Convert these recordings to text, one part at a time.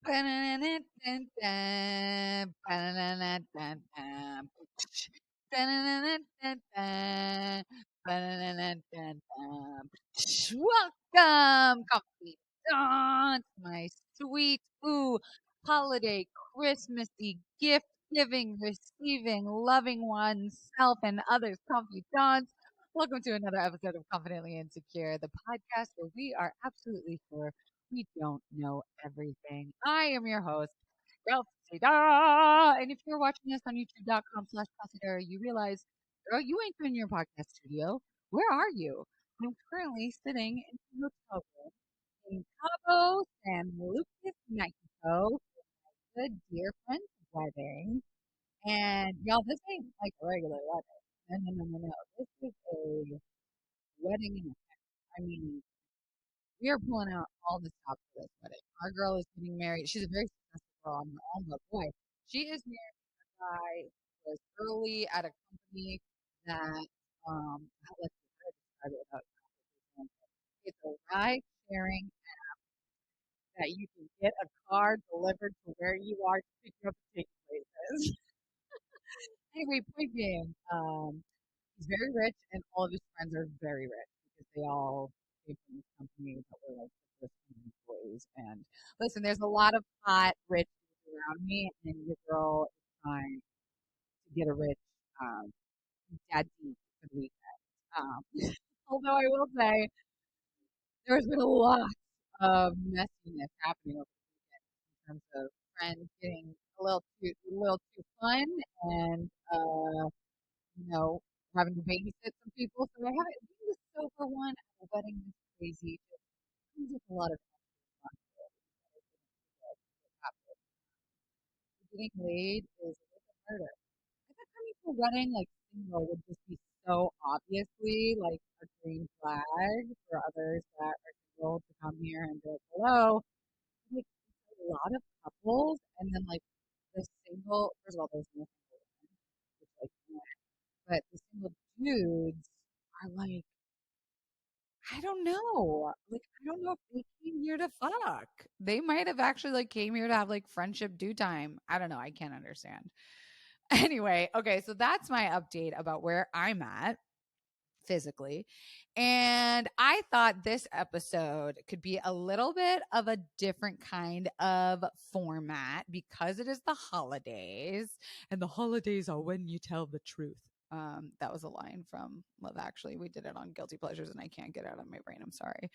Welcome, coffee dance, my sweet holiday, Christmassy gift giving, receiving, loving oneself and others, coffee dance. Welcome to another episode of Confidently Insecure, the podcast where we are absolutely sure we don't know everything. I am your host, KELSEY DARRAGH. And if you're watching us on youtube.com/KELSEY DARRAGH, you realize, girl, you ain't in your podcast studio. Where are you? I'm currently sitting in a hotel room in Cabo San Lucas, Mexico, for a dear friend's wedding. And y'all, this ain't like a regular wedding. No, no, no, no, no. This is a wedding in I mean, we are pulling out all the stops for this wedding. Our girl is getting married. She's a very successful girl on her own, but boy, she is married to a guy who was early at a company that let's describe it without complication. It's a ride sharing that you can get a car delivered to where you are to pick you up and take you places. Anyway, point being, he's very rich, and all of his friends are very rich because they all came from this company that were like the first employees. And listen, there's a lot of hot, rich people around me, and your girl is trying to get a rich daddy for the weekend. Um, although I will say, there's been a lot of messiness happening over the weekend in terms of friends getting a little too fun, and you know, having to babysit some people. So I haven't being the sober one at a wedding is crazy. It comes with a lot of responsibility that I didn't realize would happen. Getting laid is a little bit harder. I thought coming to a wedding like single would just be so obviously like a green flag for others that are single to come here and be like, hello. Like a lot of couples, and then like the single. First of all, there's no single women, which like, but the single dudes are like, I don't know. Like, I don't know if they came here to fuck. They might have actually like came here to have like friendship do time. I don't know. I can't understand. Anyway, okay, so that's my update about where I'm at physically. And I thought this episode could be a little bit of a different kind of format because it is the holidays, and the holidays are when you tell the truth. That was a line from Love Actually. We did it on Guilty Pleasures, and I can't get it out of my brain. I'm sorry.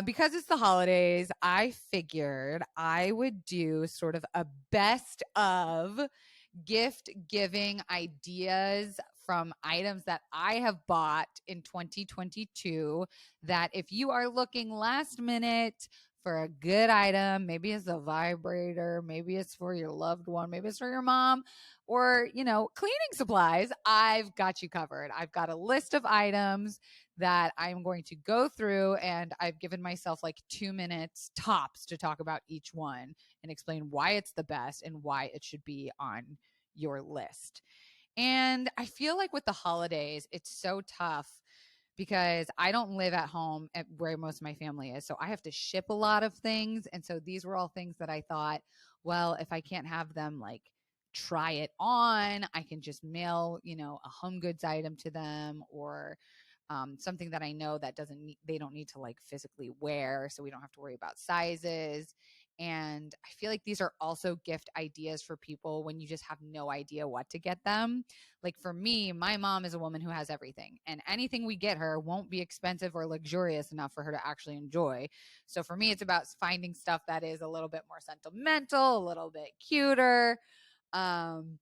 Because it's the holidays, I figured I would do sort of a best of gift giving ideas from items that I have bought in 2022. That if you are looking last minute for a good item, maybe it's a vibrator, maybe it's for your loved one, maybe it's for your mom, or, cleaning supplies, I've got you covered. I've got a list of items that I'm going to go through, and I've given myself like 2 minutes tops to talk about each one and explain why it's the best and why it should be on your list. And I feel like with the holidays, it's so tough because I don't live at home at where most of my family is. So I have to ship a lot of things. And so these were all things that I thought, well, if I can't have them like try it on, I can just mail, a home goods item to them, or something that I know that they don't need to like physically wear. So we don't have to worry about sizes. And I feel like these are also gift ideas for people when you just have no idea what to get them. Like for me, my mom is a woman who has everything, and anything we get her won't be expensive or luxurious enough for her to actually enjoy. So for me, it's about finding stuff that is a little bit more sentimental, a little bit cuter. And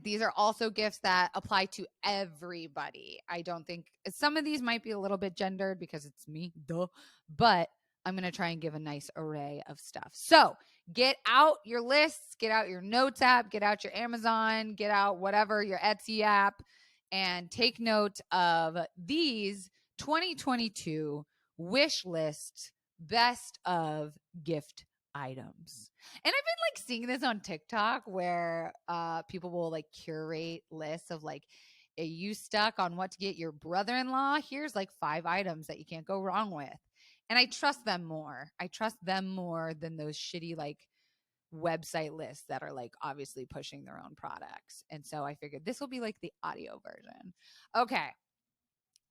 these are also gifts that apply to everybody. I don't think some of these might be a little bit gendered because it's me, duh, but I'm going to try and give a nice array of stuff. So get out your lists, get out your notes app, get out your Amazon, get out whatever, your Etsy app, and take note of these 2022 wish list best of gift items. And I've been like seeing this on TikTok where people will like curate lists of like, are you stuck on what to get your brother-in-law? Here's like 5 items that you can't go wrong with. And I trust them more. I trust them more than those shitty like website lists that are like obviously pushing their own products. And so I figured this will be like the audio version. Okay.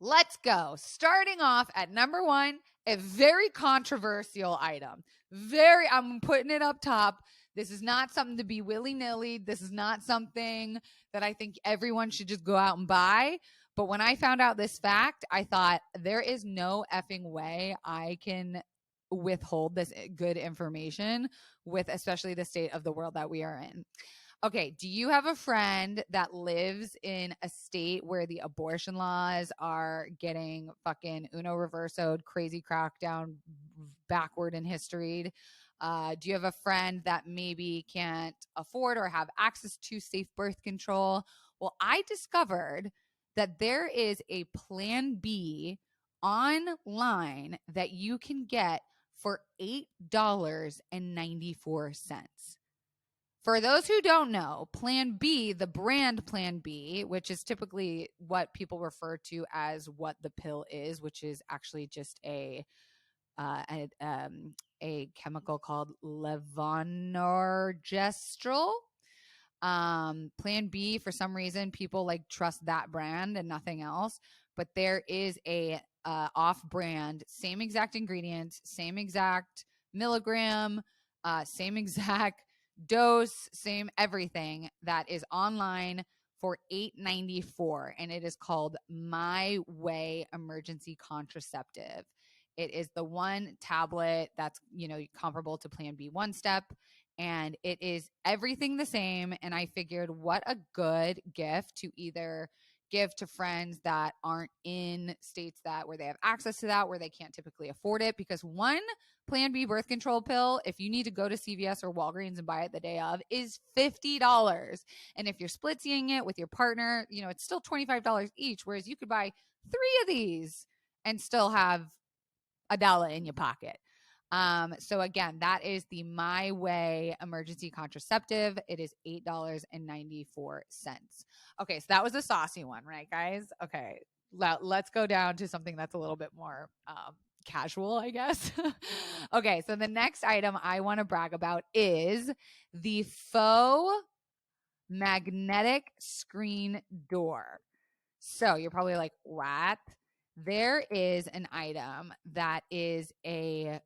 Let's go. Starting off at number 1, a very controversial item. I'm putting it up top. This is not something to be willy-nilly. This is not something that I think everyone should just go out and buy. But when I found out this fact, I thought there is no effing way I can withhold this good information with especially the state of the world that we are in. Okay, do you have a friend that lives in a state where the abortion laws are getting fucking uno reversoed, crazy crackdown, backward in history? Do you have a friend that maybe can't afford or have access to safe birth control? Well, I discovered that there is a Plan B online that you can get for $8.94. For those who don't know, Plan B, the brand Plan B, which is typically what people refer to as what the pill is, which is actually just a chemical called levonorgestrel. Plan B, for some reason, people like trust that brand and nothing else. But there is a off-brand, same exact ingredients, same exact milligram, same exact dose, same everything that is online for $8.94, and it is called My Way Emergency Contraceptive. It is the one tablet that's comparable to Plan B one step, and it is everything the same. And I figured, what a good gift to either give to friends that aren't in states that where they have access to that, where they can't typically afford it. Because one Plan B birth control pill, if you need to go to CVS or Walgreens and buy it the day of, is $50. And if you're splitting it with your partner, it's still $25 each. Whereas you could buy 3 of these and still have $1 in your pocket. So again, that is the My Way emergency contraceptive. It is $8.94. Okay, so that was a saucy one, right, guys? Okay, let's go down to something that's a little bit more casual, I guess. Okay, so the next item I want to brag about is the faux magnetic screen door. So you're probably like, what? There is an item that is a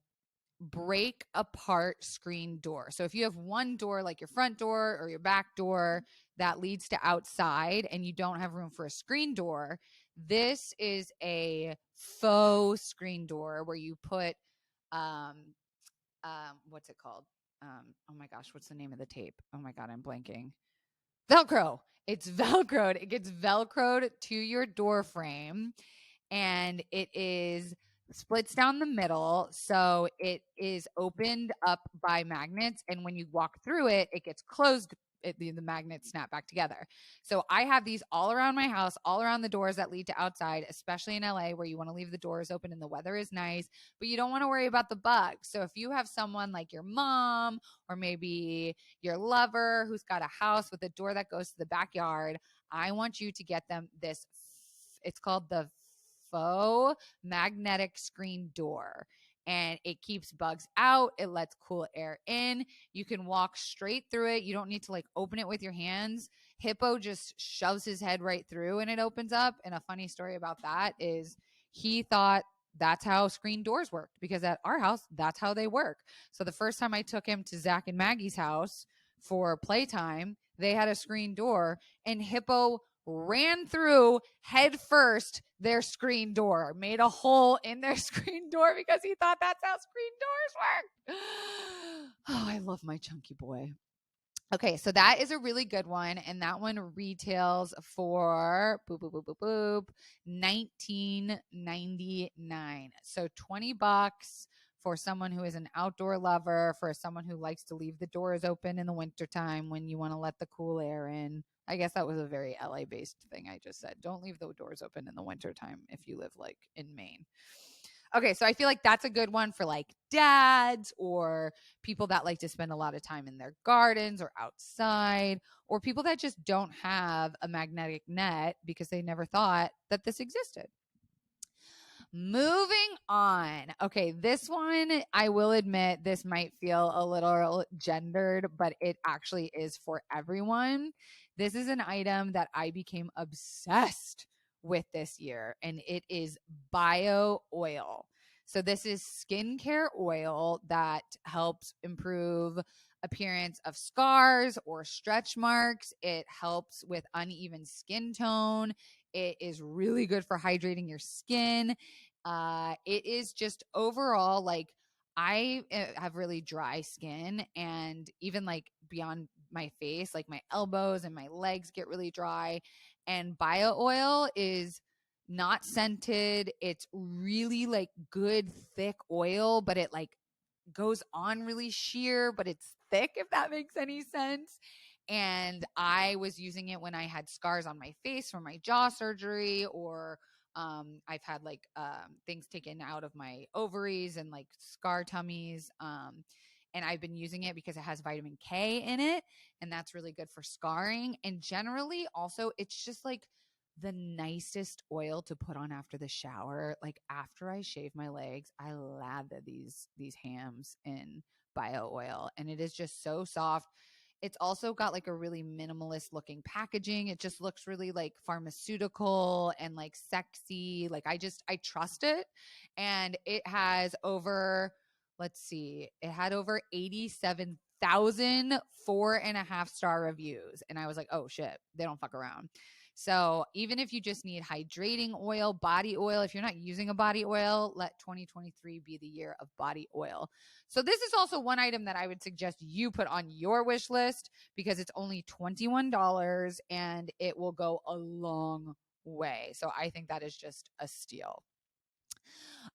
break apart screen door. So if you have one door, like your front door or your back door, that leads to outside and you don't have room for a screen door, this is a faux screen door where you put what's it called? Oh my gosh, what's the name of the tape? Oh my God, I'm blanking. Velcro. It's Velcroed. It gets Velcroed to your door frame, and it is splits down the middle. So it is opened up by magnets. And when you walk through it, it gets closed. The magnets snap back together. So I have these all around my house, all around the doors that lead to outside, especially in LA where you want to leave the doors open and the weather is nice, but you don't want to worry about the bugs. So if you have someone like your mom or maybe your lover who's got a house with a door that goes to the backyard, I want you to get them this. It's called the faux magnetic screen door, and it keeps bugs out. It lets cool air in. You can walk straight through it. You don't need to like open it with your hands. Hippo just shoves his head right through and it opens up. And a funny story about that is he thought that's how screen doors worked, because at our house, that's how they work. So the first time I took him to Zach and Maggie's house for playtime, they had a screen door, and Hippo ran through head first their screen door, made a hole in their screen door because he thought that's how screen doors work. Oh, I love my chunky boy. Okay, so that is a really good one, and that one retails for $19.99. So $20 for someone who is an outdoor lover, for someone who likes to leave the doors open in the wintertime when you want to let the cool air in. I guess that was a very LA-based thing I just said. Don't leave the doors open in the wintertime if you live like in Maine. Okay, so I feel like that's a good one for like dads or people that like to spend a lot of time in their gardens or outside, or people that just don't have a magnetic net because they never thought that this existed. Moving on. Okay, this one, I will admit, this might feel a little gendered, but it actually is for everyone. This is an item that I became obsessed with this year, and it is bio oil. So, this is skincare oil that helps improve appearance of scars or stretch marks. It helps with uneven skin tone. It is really good for hydrating your skin. It is just overall like I have really dry skin, and even like beyond my face, like my elbows and my legs get really dry. And bio oil is not scented. It's really like good thick oil, but it like goes on really sheer, but it's thick, if that makes any sense. And I was using it when I had scars on my face from my jaw surgery, or I've had like things taken out of my ovaries and like scar tummies. And I've been using it because it has vitamin K in it, and that's really good for scarring. And generally, also, it's just like the nicest oil to put on after the shower. Like after I shave my legs, I lather these hams in bio oil, and it is just so soft. It's also got like a really minimalist looking packaging. It just looks really like pharmaceutical and like sexy. Like I trust it. And it has over, let's see, it had over 87,000 4.5-star reviews. And I was like, oh shit, they don't fuck around. So even if you just need hydrating oil, body oil, if you're not using a body oil, let 2023 be the year of body oil. So this is also one item that I would suggest you put on your wish list because it's only $21 and it will go a long way. So I think that is just a steal.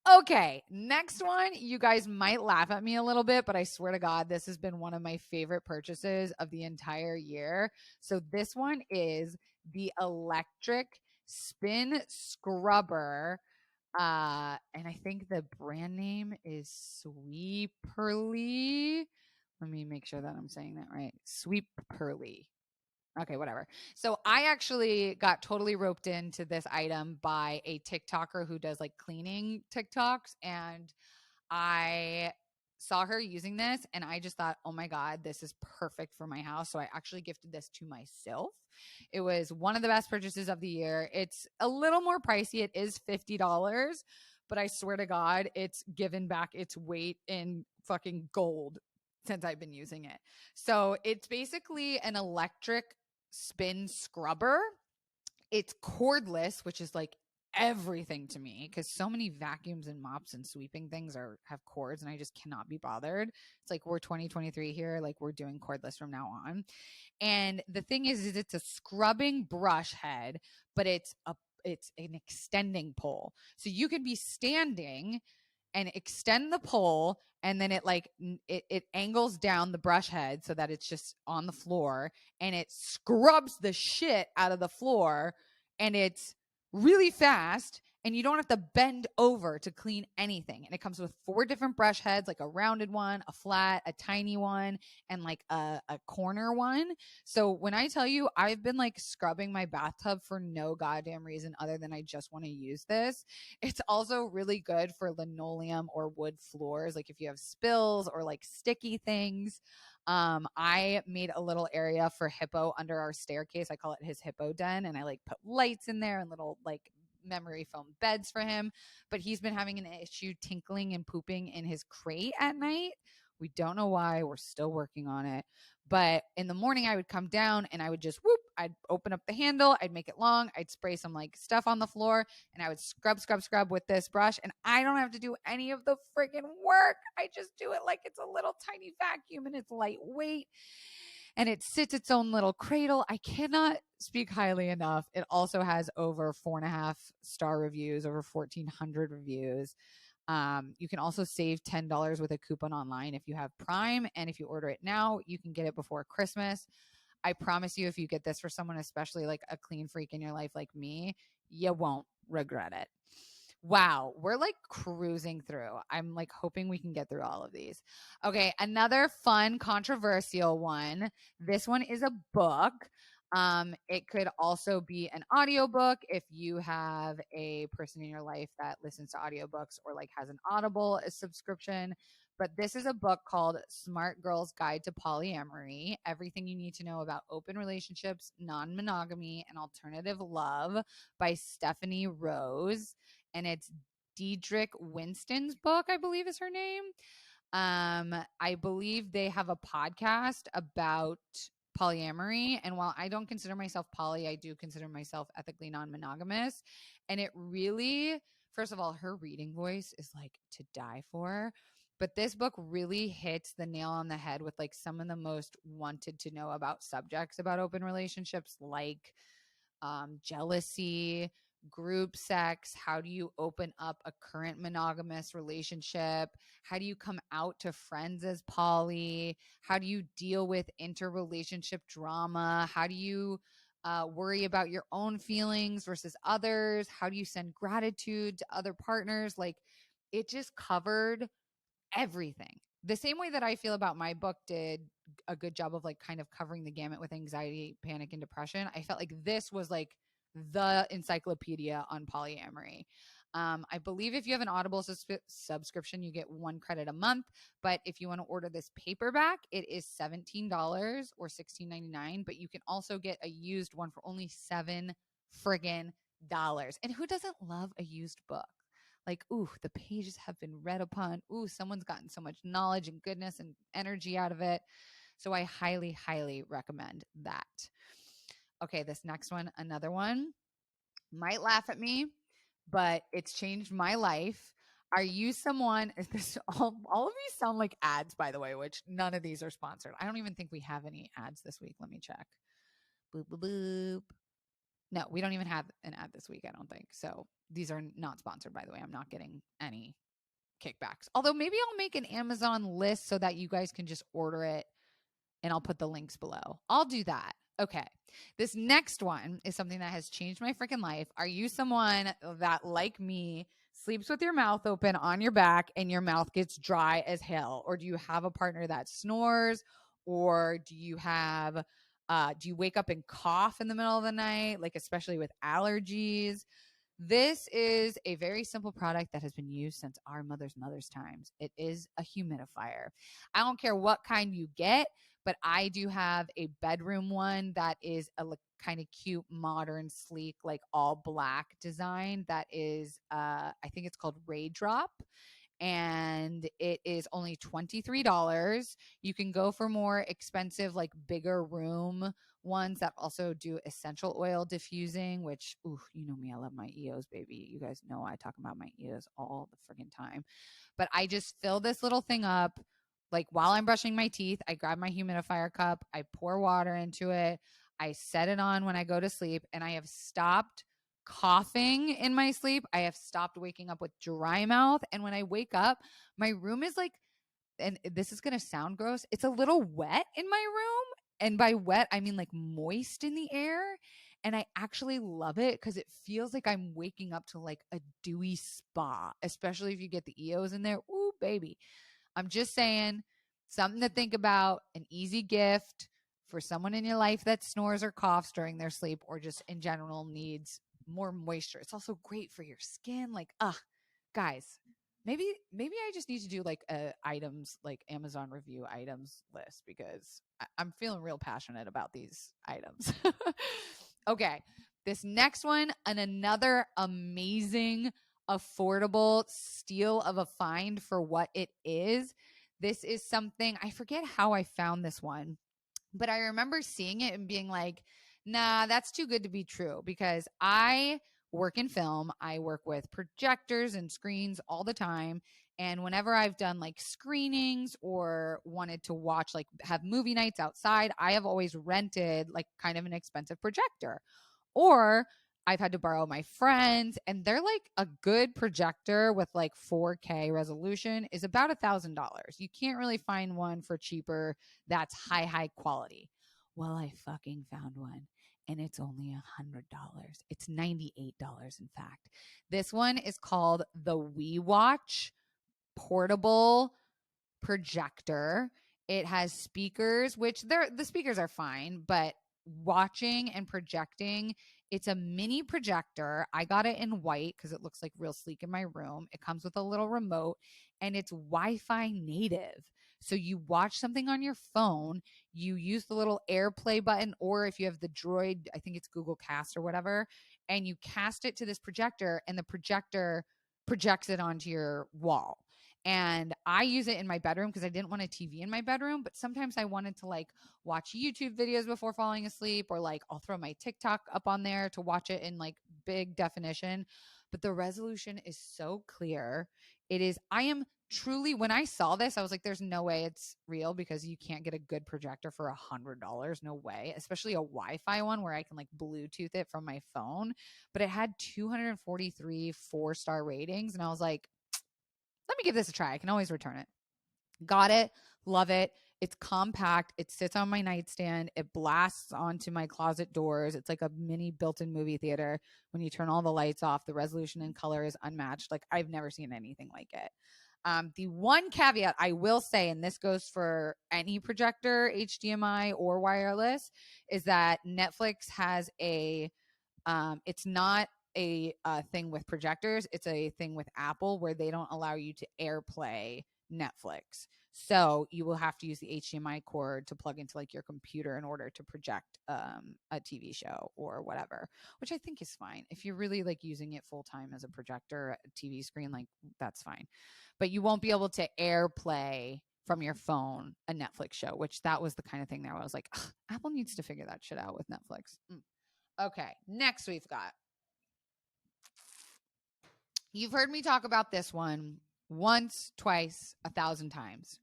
Okay, next one. You guys might laugh at me a little bit, but I swear to God, this has been one of my favorite purchases of the entire year. So this one is the electric spin scrubber. And I think the brand name is Sweeperly. Let me make sure that I'm saying that right. Sweeperly. Okay, whatever. So I actually got totally roped into this item by a TikToker who does like cleaning TikToks, and I saw her using this and I just thought, oh my God, this is perfect for my house. So I actually gifted this to myself. It was one of the best purchases of the year. It's a little more pricey. It is $50, but I swear to God, it's given back its weight in fucking gold since I've been using it. So it's basically an electric spin scrubber. It's cordless, which is like everything to me because so many vacuums and mops and sweeping things have cords, and I just cannot be bothered. It's like we're 2023 here, like we're doing cordless from now on. And the thing is it's a scrubbing brush head, but it's an extending pole. So you could be standing and extend the pole, and then it like it angles down the brush head so that it's just on the floor, and it scrubs the shit out of the floor, and it's really fast, and you don't have to bend over to clean anything. And it comes with 4 different brush heads, like a rounded one, a flat, a tiny one, and like a corner one. So when I tell you I've been like scrubbing my bathtub for no goddamn reason other than I just want to use this. It's also really good for linoleum or wood floors, like if you have spills or like sticky things. I made a little area for Hippo under our staircase. I call it his Hippo den, and I like put lights in there and little like memory foam beds for him. But he's been having an issue tinkling and pooping in his crate at night. We don't know why. We're still working on it. But in the morning, I would come down and I would just whoop, I'd open up the handle, I'd make it long, I'd spray some like stuff on the floor, and I would scrub with this brush. And I don't have to do any of the friggin' work. I just do it like it's a little tiny vacuum, and it's lightweight, and it sits its own little cradle. I cannot speak highly enough. It also has over 4.5-star reviews, over 1,400 reviews. You can also save $10 with a coupon online if you have Prime. And if you order it now, you can get it before Christmas. I promise you, if you get this for someone, especially like a clean freak in your life like me, you won't regret it. Wow, we're like cruising through. I'm like hoping we can get through all of these. Okay, another fun, controversial one. This one is a book. It could also be an audiobook if you have a person in your life that listens to audiobooks or like has an Audible subscription. But this is a book called Smart Girl's Guide to Polyamory: Everything You Need to Know About Open Relationships, Non-Monogamy, and Alternative Love by Stephanie Rose. And it's Diedrich Winston's book, I believe is her name. I believe they have a podcast about polyamory. And while I don't consider myself poly, I do consider myself ethically non-monogamous. And it really, first of all, her reading voice is like to die for. But this book really hits the nail on the head with like some of the most wanted to know about subjects about open relationships, like jealousy, group sex. How do you open up a current monogamous relationship? How do you come out to friends as poly? How do you deal with interrelationship drama? How do you worry about your own feelings versus others? How do you send gratitude to other partners? Like, it just covered everything. The same way that I feel about my book did a good job of like kind of covering the gamut with anxiety, panic, and depression. I felt like this was like the encyclopedia on polyamory. I believe if you have an Audible subscription, you get 1 credit a month. But if you want to order this paperback, it is $17 or $16.99. But you can also get a used one for only $7 friggin' dollars. And who doesn't love a used book? Like, ooh, the pages have been read upon. Ooh, someone's gotten so much knowledge and goodness and energy out of it. So I highly, highly recommend that. Okay, this next one, another one. Might laugh at me, but it's changed my life. Are you someone, this, all of these sound like ads, by the way, which none of these are sponsored. I don't even think we have any ads this week. Let me check. Boop, boop, boop. No, we don't even have an ad this week, I don't think. So these are not sponsored, by the way. I'm not getting any kickbacks. Although maybe I'll make an Amazon list so that you guys can just order it and I'll put the links below. I'll do that. Okay. This next one is something that has changed my freaking life. Are you someone that, like me, sleeps with your mouth open on your back and your mouth gets dry as hell? Or do you have a partner that snores? Or do you wake up and cough in the middle of the night, like especially with allergies? This is a very simple product that has been used since our mother's times. It is a humidifier. I don't care what kind you get, but I do have a bedroom one that is a kind of cute, modern, sleek, like all black design that is, I think it's called Raindrop. And it is only $23. You can go for more expensive, like bigger room ones that also do essential oil diffusing, which, ooh, you know me, I love my EOs, baby. You guys know I talk about my EOs all the friggin' time. But I just fill this little thing up. Like while I'm brushing my teeth, I grab my humidifier cup, I pour water into it, I set it on when I go to sleep, and I have stopped coughing in my sleep. I have stopped waking up with dry mouth. And when I wake up, my room is like, and this is going to sound gross, it's a little wet in my room. And by wet, I mean like moist in the air. And I actually love it because it feels like I'm waking up to like a dewy spa, especially if you get the EOs in there. Ooh, baby. I'm just saying, something to think about, an easy gift for someone in your life that snores or coughs during their sleep or just in general needs more moisture. It's also great for your skin. Like, guys, maybe I just need to do like a items, like Amazon review items list, because I'm feeling real passionate about these items. Okay, this next one, and another amazing, affordable steal of a find for what it is. This is something, I forget how I found this one, but I remember seeing it and being like, nah, that's too good to be true, because I work in film. I work with projectors and screens all the time. And whenever I've done like screenings or wanted to watch, like have movie nights outside, I have always rented like kind of an expensive projector. Or I've had to borrow my friends, and they're like, a good projector with like 4K resolution is about $1,000. You can't really find one for cheaper that's high quality. Well, I fucking found one, and it's only $100. It's $98, in fact. This one is called the WeWatch portable projector. It has speakers, which the speakers are fine, but watching and projecting. It's a mini projector. I got it in white because it looks like real sleek in my room. It comes with a little remote and it's Wi-Fi native. So you watch something on your phone, you use the little AirPlay button, or if you have the Droid, I think it's Google Cast or whatever, and you cast it to this projector, and the projector projects it onto your wall. And I use it in my bedroom because I didn't want a TV in my bedroom, but sometimes I wanted to like watch YouTube videos before falling asleep, or like I'll throw my TikTok up on there to watch it in like big definition. But the resolution is so clear. It is, I am truly, when I saw this, I was like, there's no way it's real because you can't get a good projector for $100. No way, especially a Wi-Fi one where I can like Bluetooth it from my phone. But it had 243 4-star ratings. And I was like, let me give this a try. I can always return it. Got it. Love it. It's compact. It sits on my nightstand. It blasts onto my closet doors. It's like a mini built-in movie theater. When you turn all the lights off, the resolution and color is unmatched. Like I've never seen anything like it. The one caveat I will say, and this goes for any projector, HDMI or wireless, is that Netflix has it's not a thing with projectors. It's a thing with Apple where they don't allow you to AirPlay Netflix. So you will have to use the HDMI cord to plug into like your computer in order to project a TV show or whatever, which I think is fine. If you're really like using it full time as a projector, a TV screen, like that's fine. But you won't be able to AirPlay from your phone a Netflix show, which that was the kind of thing that I was like, Apple needs to figure that shit out with Netflix. Okay, next we've got. You've heard me talk about this one once, twice, 1,000 times.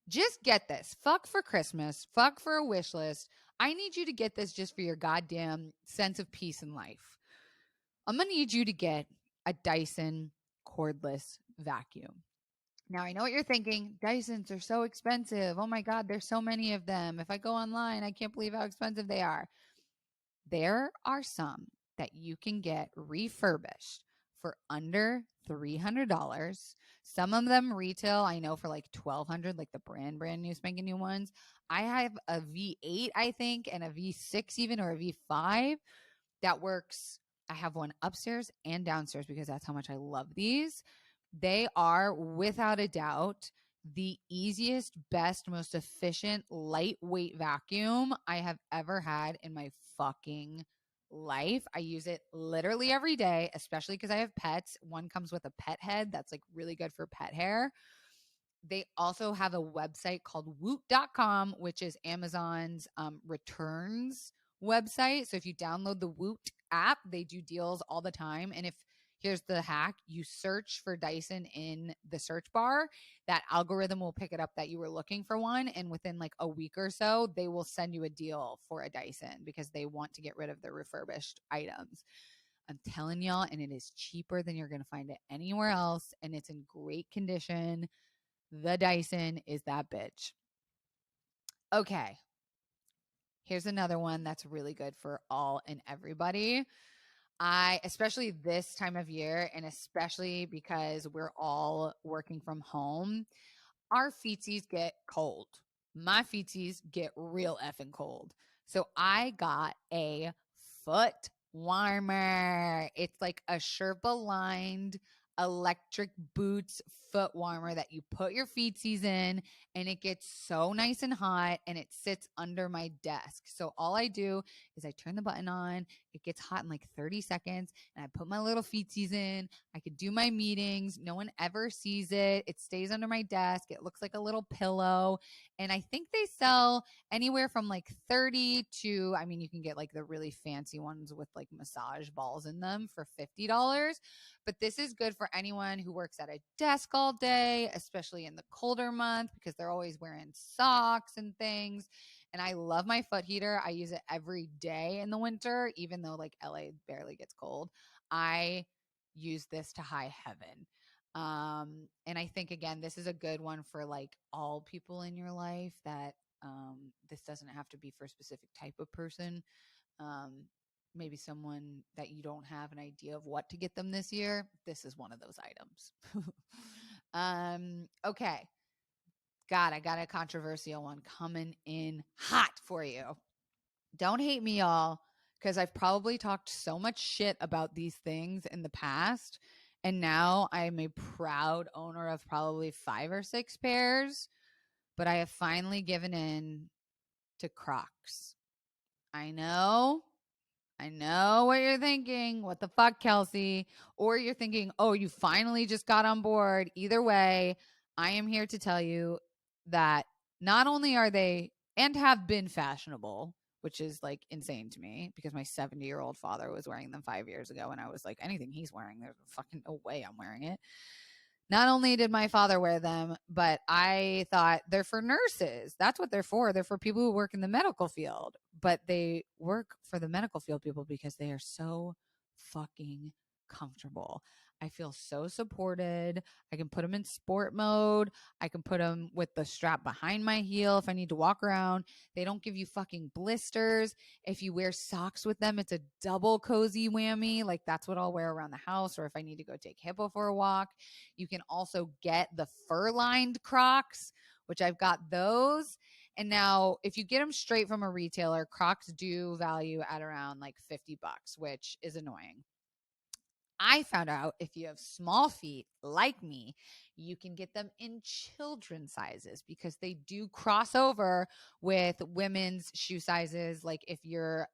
Just get this. Fuck for Christmas. Fuck for a wish list. I need you to get this just for your goddamn sense of peace in life. I'm going to need you to get a Dyson cordless vacuum. Now, I know what you're thinking. Dysons are so expensive. Oh my God, there's so many of them. If I go online, I can't believe how expensive they are. There are some that you can get refurbished for under $300. Some of them retail, I know, for like $1,200, like the brand new spanking new ones. I have a V8, I think, and a V6 even, or a V5 that works. I have one upstairs and downstairs because that's how much I love these. They are, without a doubt, the easiest, best, most efficient, lightweight vacuum I have ever had in my fucking life. I use it literally every day, especially because I have pets. One comes with a pet head that's like really good for pet hair. They also have a website called woot.com, which is Amazon's returns website. So if you download the Woot app, they do deals all the time. And if here's the hack, you search for Dyson in the search bar, that algorithm will pick it up that you were looking for one. And within like a week or so, they will send you a deal for a Dyson because they want to get rid of the refurbished items. I'm telling y'all, and it is cheaper than you're going to find it anywhere else. And it's in great condition. The Dyson is that bitch. Okay. Here's another one that's really good for all and everybody. Especially this time of year, and especially because we're all working from home, our feetsies get cold. My feetsies get real effing cold. So I got a foot warmer. It's like a Sherpa lined electric boots foot warmer that you put your feetsies in, and it gets so nice and hot, and it sits under my desk. So all I do is I turn the button on, it gets hot in like 30 seconds, and I put my little feetsies in. I could do my meetings. No one ever sees it. It stays under my desk. It looks like a little pillow. And I think they sell anywhere from like 30 to, I mean, you can get like the really fancy ones with like massage balls in them for $50. But this is good for anyone who works at a desk all day, especially in the colder month because they're always wearing socks and things. And I love my foot heater. I use it every day in the winter, even though like LA barely gets cold. I use this to high heaven. And I think, again, this is a good one for like all people in your life that this doesn't have to be for a specific type of person. Maybe someone that you don't have an idea of what to get them this year. This is one of those items. Okay. God, I got a controversial one coming in hot for you. Don't hate me, y'all, because I've probably talked so much shit about these things in the past. And now I'm a proud owner of probably 5 or 6 pairs, but I have finally given in to Crocs. I know. I know what you're thinking. What the fuck, Kelsey? Or you're thinking, oh, you finally just got on board. Either way, I am here to tell you that not only are they and have been fashionable, which is like insane to me because my 70-year-old father was wearing them 5 years ago. And I was like, anything he's wearing, there's fucking no way I'm wearing it. Not only did my father wear them, but I thought they're for nurses. That's what they're for. They're for people who work in the medical field. But they work for the medical field people because they are so fucking comfortable. I feel so supported. I can put them in sport mode. I can put them with the strap behind my heel if I need to walk around. They don't give you fucking blisters. If you wear socks with them, it's a double cozy whammy. Like that's what I'll wear around the house or if I need to go take Hippo for a walk. You can also get the fur-lined Crocs, which I've got those. And now if you get them straight from a retailer, Crocs do value at around like $50, which is annoying. I found out if you have small feet like me, you can get them in children's sizes because they do cross over with women's shoe sizes. Like if you're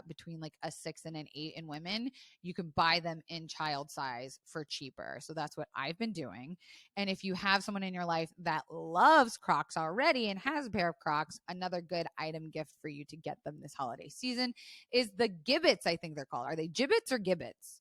between like a 6 and an 8 in women, you can buy them in child size for cheaper. So that's what I've been doing. And if you have someone in your life that loves Crocs already and has a pair of Crocs, another good item gift for you to get them this holiday season is the gibbets, I think they're called. Are they gibbets or gibbets?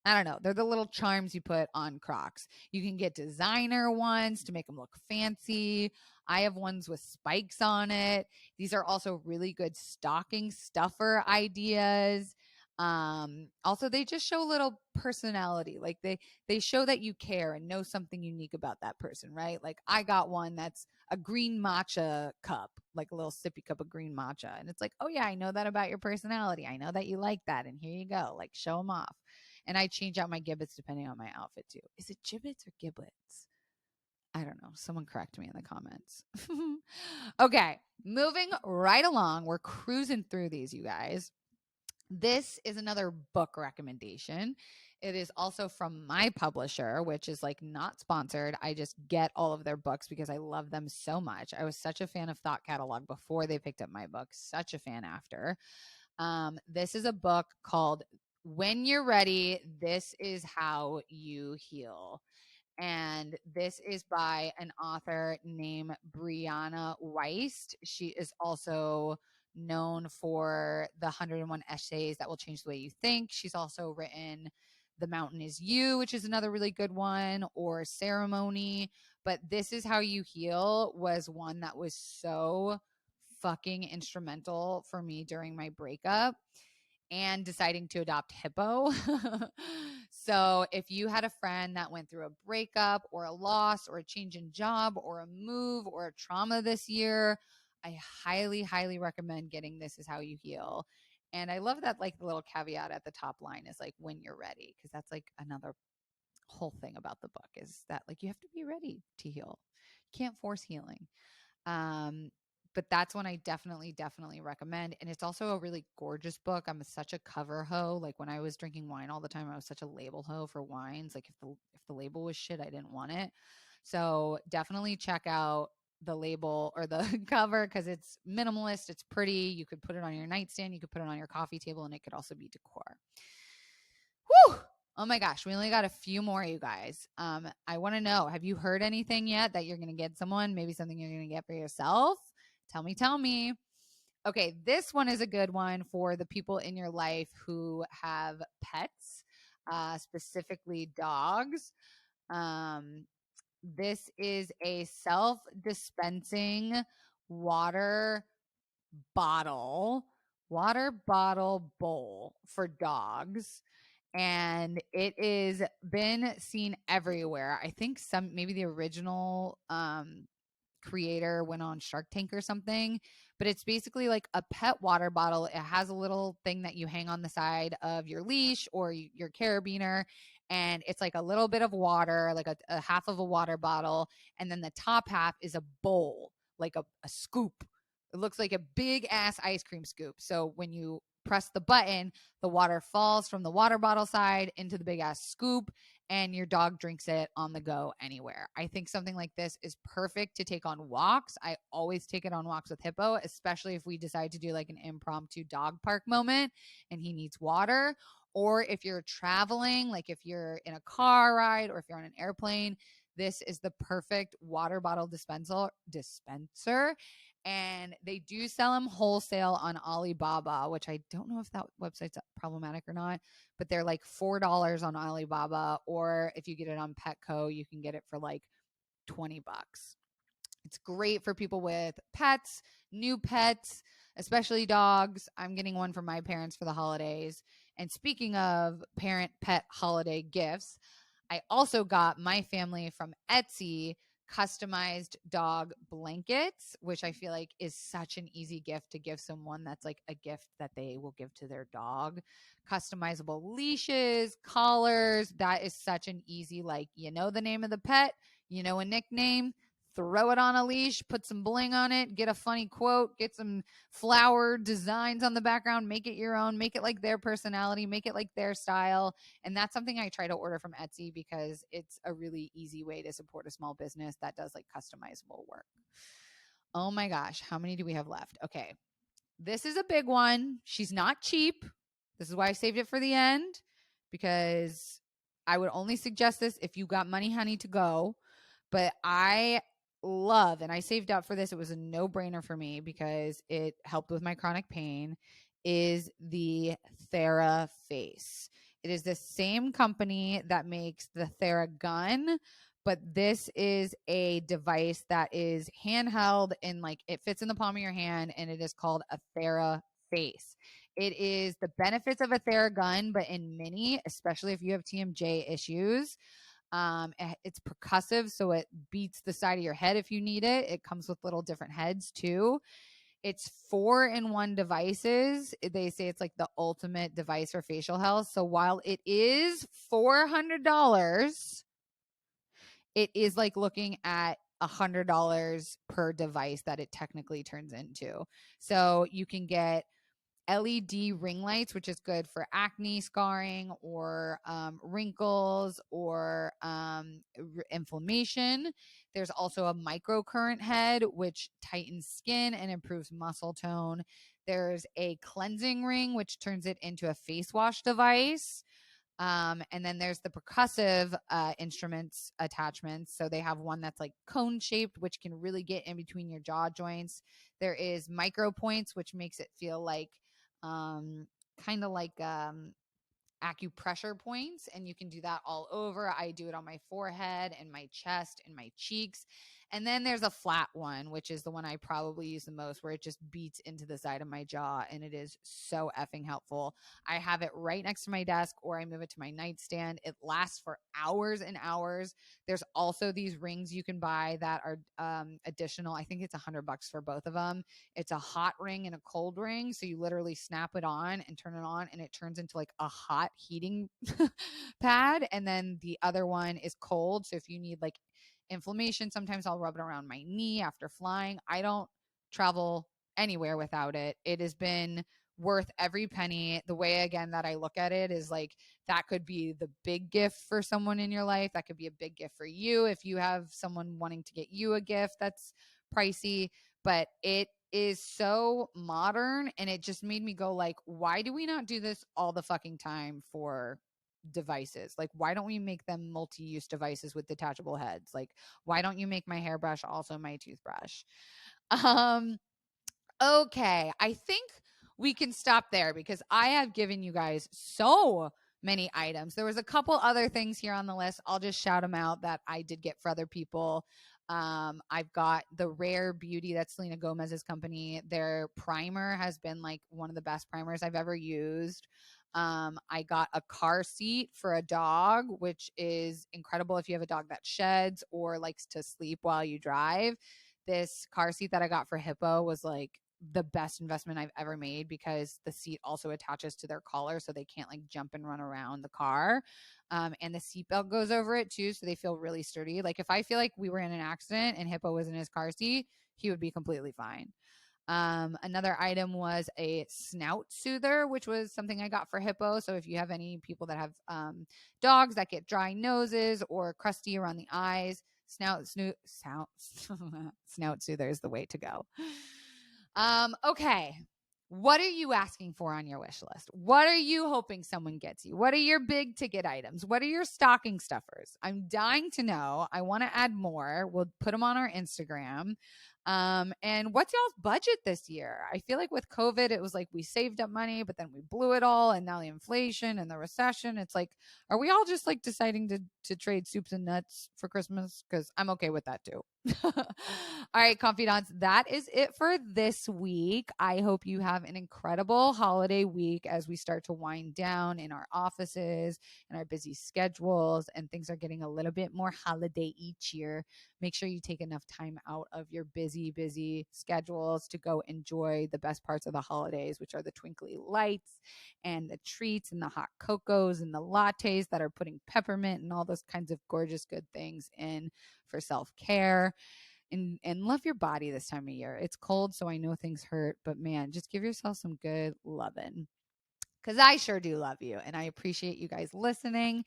I don't know. They're the little charms you put on Crocs. You can get designer ones to make them look fancy. I have ones with spikes on it. These are also really good stocking stuffer ideas. Also they just show a little personality. Like they show that you care and know something unique about that person, right? Like I got one that's a green matcha cup, like a little sippy cup of green matcha. And it's like, oh yeah, I know that about your personality. I know that you like that. And here you go. Like show them off. And I change out my gibbets depending on my outfit too. Is it gibbets or giblets? I don't know. Someone correct me in the comments. Okay, moving right along. We're cruising through these, you guys. This is another book recommendation. It is also from my publisher, which is like not sponsored. I just get all of their books because I love them so much. I was such a fan of Thought Catalog before they picked up my book, such a fan after. This is a book called When You're Ready, This Is How You Heal. And this is by an author named Brianna Weist. She is also known for the 101 essays that will change the way you think. She's also written The Mountain Is You, which is another really good one, or Ceremony. But This Is How You Heal was one that was so fucking instrumental for me during my breakup and deciding to adopt Hippo. So if you had a friend that went through a breakup or a loss or a change in job or a move or a trauma this year, I highly, highly recommend getting This Is How You Heal. And I love that like the little caveat at the top line is like when you're ready, because that's like another whole thing about the book is that like you have to be ready to heal. You can't force healing. Um, but that's one I definitely, definitely recommend. And it's also a really gorgeous book. I'm such a cover hoe. Like when I was drinking wine all the time, I was such a label hoe for wines. Like if the label was shit, I didn't want it. So definitely check out the label or the cover because it's minimalist. It's pretty. You could put it on your nightstand. You could put it on your coffee table, and it could also be decor. Whew! Oh my gosh, we only got a few more, you guys. I want to know, have you heard anything yet that you're going to get someone? Maybe something you're going to get for yourself? Tell me. Okay, this one is a good one for the people in your life who have pets, specifically dogs. This is a self-dispensing water bottle, water bottle bowl for dogs. And it is been seen everywhere. I think maybe the original creator went on Shark Tank or something, but it's basically like a pet water bottle. It has a little thing that you hang on the side of your leash or your carabiner, and it's like a little bit of water, like a half of a water bottle, and then the top half is a bowl, like a scoop. It looks like a big ass ice cream scoop. So when you press the button, the water falls from the water bottle side into the big ass scoop, and your dog drinks it on the go anywhere. I think something like this is perfect to take on walks. I always take it on walks with Hippo, especially if we decide to do like an impromptu dog park moment and he needs water. Or if you're traveling, like if you're in a car ride or if you're on an airplane, this is the perfect water bottle dispenser. And they do sell them wholesale on Alibaba, which I don't know if that website's problematic or not, but they're like $4 on Alibaba, or if you get it on Petco, you can get it for like $20. It's great for people with pets, new pets, especially dogs. I'm getting one for my parents for the holidays. And speaking of parent pet holiday gifts, I also got my family from Etsy customized dog blankets, which I feel like is such an easy gift to give someone. That's like a gift that they will give to their dog. Customizable leashes, collars. That is such an easy, like, you know, the name of the pet, you know, a nickname, throw it on a leash, put some bling on it, get a funny quote, get some flower designs on the background, make it your own, make it like their personality, make it like their style. And that's something I try to order from Etsy because it's a really easy way to support a small business that does like customizable work. Oh my gosh, how many do we have left? Okay. This is a big one. She's not cheap. This is why I saved it for the end, because I would only suggest this if you got money, honey, to go. But I love, and I saved up for this, it was a no-brainer for me because it helped with my chronic pain, is the TheraFace. It is the same company that makes the TheraGun, but this is a device that is handheld and like it fits in the palm of your hand, and it is called a TheraFace. It is the benefits of a TheraGun, but in mini, especially if you have TMJ issues. It's percussive, so it beats the side of your head if you need it. It comes with little different heads too. It's 4-in-1 devices. They say it's like the ultimate device for facial health. So while it is $400, it is like looking at $100 per device that it technically turns into. So you can get LED ring lights, which is good for acne scarring or wrinkles or inflammation. There's also a microcurrent head, which tightens skin and improves muscle tone. There's a cleansing ring, which turns it into a face wash device. And then there's the percussive instruments attachments. So they have one that's like cone shaped, which can really get in between your jaw joints. There is micro points, which makes it feel like kind of like acupressure points, and you can do that all over. I do it on my forehead and my chest and my cheeks. And then there's a flat one, which is the one I probably use the most, where it just beats into the side of my jaw, and it is so effing helpful. I have it right next to my desk, or I move it to my nightstand. It lasts for hours and hours. There's also these rings you can buy that are additional. I think it's $100 for both of them. It's a hot ring and a cold ring. So you literally snap it on and turn it on, and it turns into like a hot heating pad. And then the other one is cold. So if you need like inflammation, sometimes I'll rub it around my knee after flying. I don't travel anywhere without it. It has been worth every penny. The way, again, that I look at it is like that could be the big gift for someone in your life. That could be a big gift for you if you have someone wanting to get you a gift that's pricey. But it is so modern, and it just made me go like, why do we not do this all the fucking time for devices? Like, why don't we make them multi-use devices with detachable heads? Like, why don't you make my hairbrush also my toothbrush? Okay, I think we can stop there because I have given you guys so many items. There was a couple other things here on the list. I'll just shout them out that I did get for other people. I've got the Rare Beauty, that's Selena Gomez's company. Their primer has been like one of the best primers I've ever used. I got a car seat for a dog, which is incredible if you have a dog that sheds or likes to sleep while you drive. This car seat that I got for Hippo was like the best investment I've ever made because the seat also attaches to their collar so they can't like jump and run around the car. And the seatbelt goes over it too, so they feel really sturdy. Like if I feel like we were in an accident and Hippo was in his car seat, he would be completely fine. Another item was a snout soother, which was something I got for Hippo. So if you have any people that have dogs that get dry noses or crusty around the eyes, snout soother is the way to go. Okay. What are you asking for on your wish list? What are you hoping someone gets you? What are your big ticket items? What are your stocking stuffers? I'm dying to know. I want to add more. We'll put them on our Instagram. And what's y'all's budget this year? I feel like with COVID, it was like we saved up money, but then we blew it all. And now the inflation and the recession, it's like, are we all just like deciding to trade soups and nuts for Christmas? Because I'm okay with that too. All right, confidants, that is it for this week. I hope you have an incredible holiday week as we start to wind down in our offices and our busy schedules, and things are getting a little bit more holiday each year. Make sure you take enough time out of your busy schedules to go enjoy the best parts of the holidays, which are the twinkly lights and the treats and the hot cocos and the lattes that are putting peppermint and all those kinds of gorgeous good things in for self-care. And love your body this time of year. It's cold, so I know things hurt, but man, just give yourself some good loving, because I sure do love you and I appreciate you guys listening.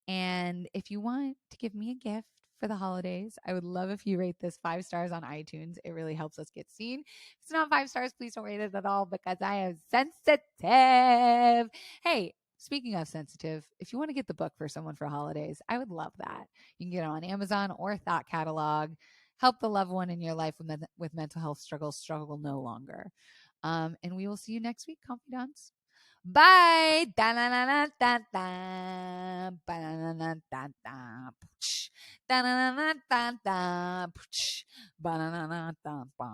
And if you want to give me a gift for the holidays, I would love if you rate this 5 stars on iTunes. It really helps us get seen. If it's not 5 stars, please don't rate it at all because I am sensitive. Hey, speaking of sensitive, if you want to get the book for someone for holidays, I would love that. You can get it on Amazon or Thought Catalog. Help the loved one in your life with mental health struggles struggle no longer. And we will see you next week, confidants. Bye. Da-na-na-na-da-da. Ba-na-na-na-da-da. Da-na-na-na-da-da. Ba-na-na-na-da-ba.